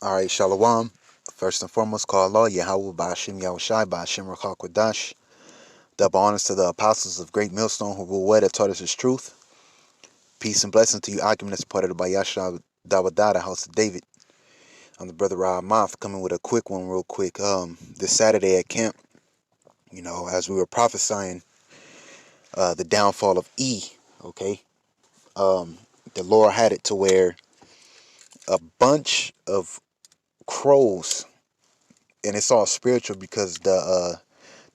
All right, Shalom. First and foremost, call Allah, Yahweh Ba'ashim Yahushai Ba'ashim Rakha Kodash. Double honors to the apostles of Great Millstone who rule well that taught us his truth. Peace and blessings to you, Akim, that's part of the Bayasha Dawadah, the house of David. I'm the brother Ra Moth coming with a quick one, real quick. This Saturday at camp, as we were prophesying the downfall of E, okay, the Lord had it to where a bunch of crows, and it's all spiritual because the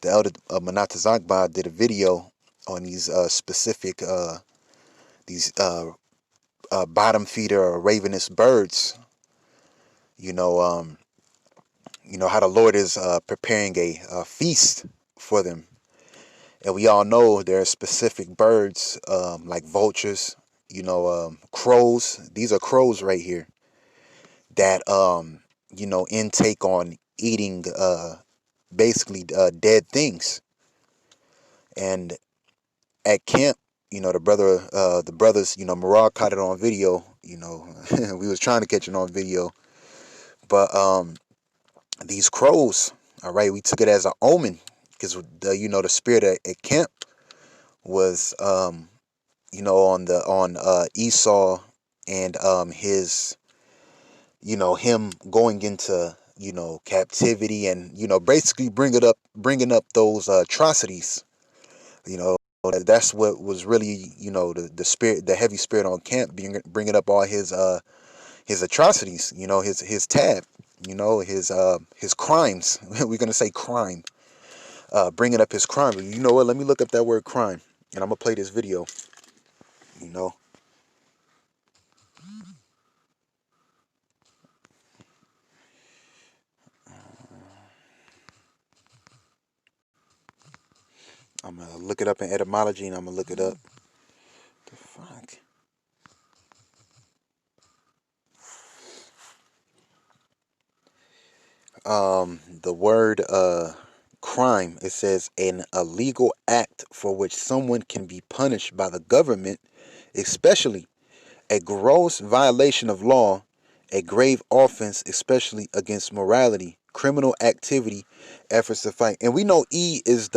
elder Manatazakba did a video on these specific these bottom feeder or ravenous birds. You know, um, you know how the Lord is preparing a feast for them, and we all know there are specific birds like vultures. Crows. These are crows right here that intake on eating basically dead things. And at camp, the brothers, Marag caught it on video. We was trying to catch it on video, but these crows, all right, we took it as an omen because the spirit at camp was on Esau and his him going into captivity and basically bringing up those atrocities. You know, that's what was really, the spirit, the heavy spirit on camp, bringing up all his atrocities. His tab. His crimes. We're gonna say crime. Bringing up his crime. You know what? Let me look up that word crime, and I'm gonna play this video. You know, I'm gonna look it up in etymology, and I'm gonna look it up. The fuck. The word crime, it says an illegal act for which someone can be punished by the government, especially a gross violation of law, a grave offense, especially against morality, criminal activity, efforts to fight. And we know E is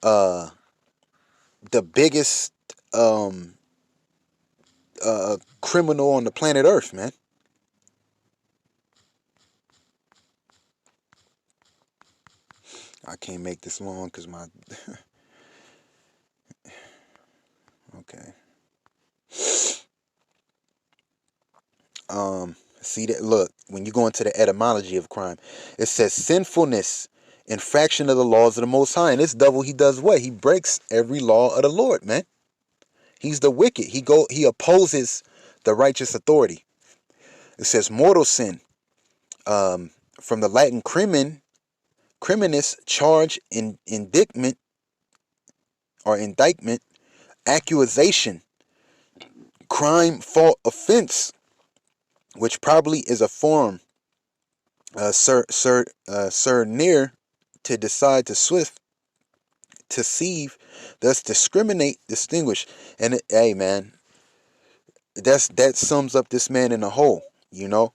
uh the biggest criminal on the planet Earth, man. I can't make this long because my okay. See that? Look, when you go into the etymology of crime, it says sinfulness, infraction of the laws of the Most High. And this devil, he does what? He breaks every law of the Lord, man. He's the wicked. He opposes the righteous authority. It says mortal sin. From the Latin criminis, charge, indictment or indictment, accusation, crime, fault, offense, which probably is a form, near to decide to swift, to sieve, thus discriminate, distinguish. And hey, man, that sums up this man in a whole, you know.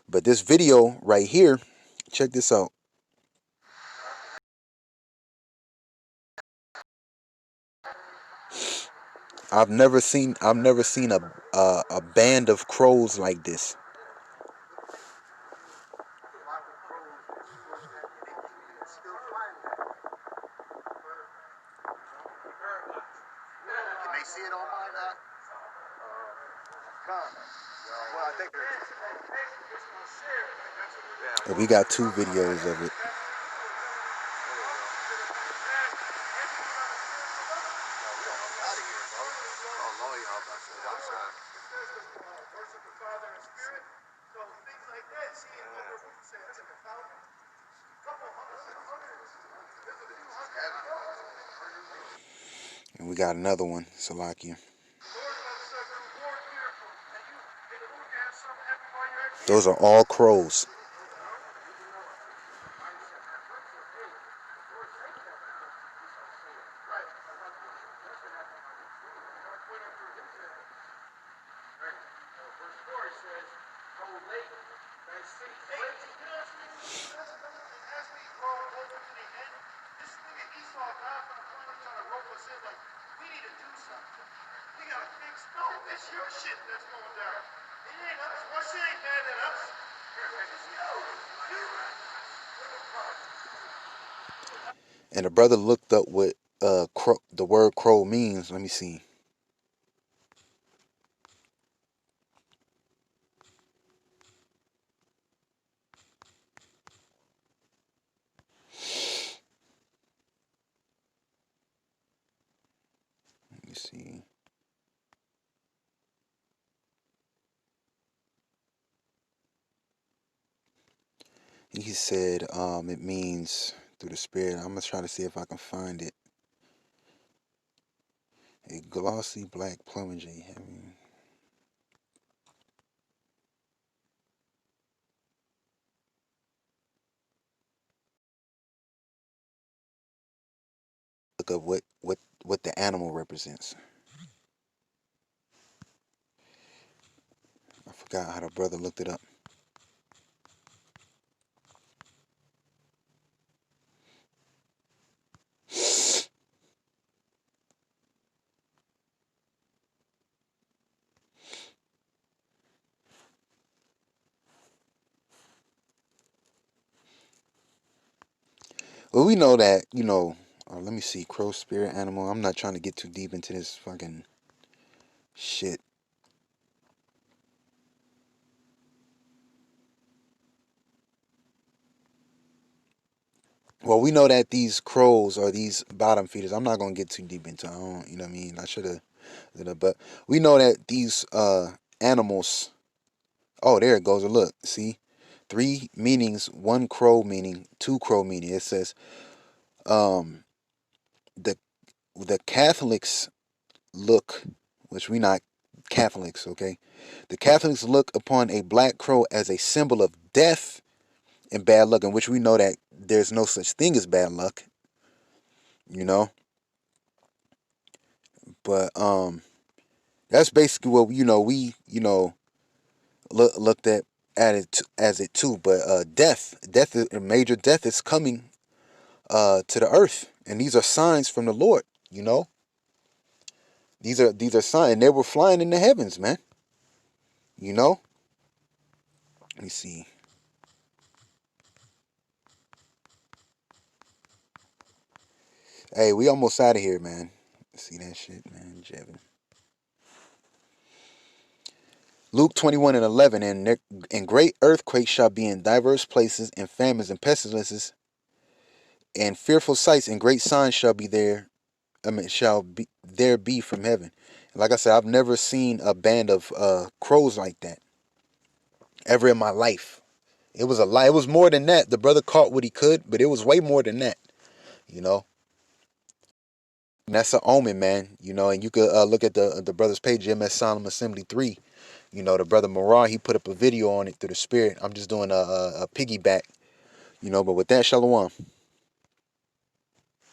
But this video right here, check this out. I've never seen a band of crows like this. And we got two videos of it. And we got another one, Salakia. Those are all crows. And the brother looked up what the word crow means. Let me see. Let me see. He said it means through the spirit. I'm gonna try to see if I can find it. A glossy black plumage. Look up what the animal represents. I forgot how the brother looked it up. Well, we know that, let me see, crow, spirit, animal. I'm not trying to get too deep into this fucking shit. Well, we know that these crows are these bottom feeders. I'm not gonna get too deep into. I don't, you know what I mean. I should have, but we know that these animals. Oh, there it goes. Look, see, 3 meanings, 1 crow meaning, 2 crow meaning. It says um the the Catholics look, which we not Catholics, okay? The Catholics look upon a black crow as a symbol of death and bad luck, in which we know that there's no such thing as bad luck, you know. But that's basically what we looked at it as it too. But death, a major death is coming to the earth, and these are signs from the Lord. You know, these are signs, and they were flying in the heavens, man. You know, let me see. Hey, we almost out of here, man. See that shit, man, Jevin. Luke 21:11, and great earthquakes shall be in diverse places, and famines and pestilences, and fearful sights and great signs shall be there. I mean, shall be there be from heaven. And like I said, I've never seen a band of crows like that ever in my life. It was a lie. It was more than that. The brother caught what he could, but it was way more than that. You know, and that's an omen, man. You know, and you could look at the brother's page, MS Solemn Assembly 3. You know, the brother Marah, he put up a video on it through the spirit. I'm just doing a piggyback. You know, but with that, Shalom.